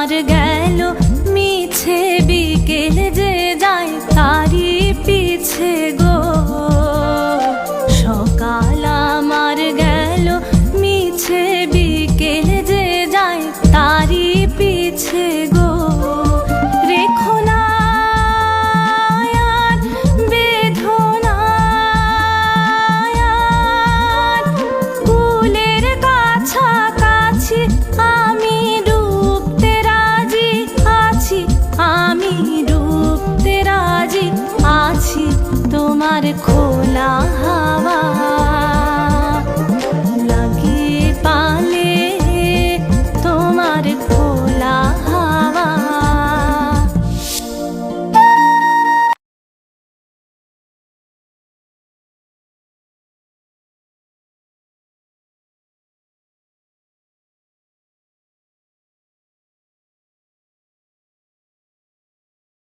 আমার গেল মিছে বিকেল যে যায় তারি পিছে গো। সকাল আমার গেল মিছে বিকেল যে যায় তারি পিছে গো। রেখো না আর বেদনা আর কুলের কাছাকাছি আমি ডুবতে রাজি আছি, আমি ডুবতে রাজি আছি তোমার খোঁজ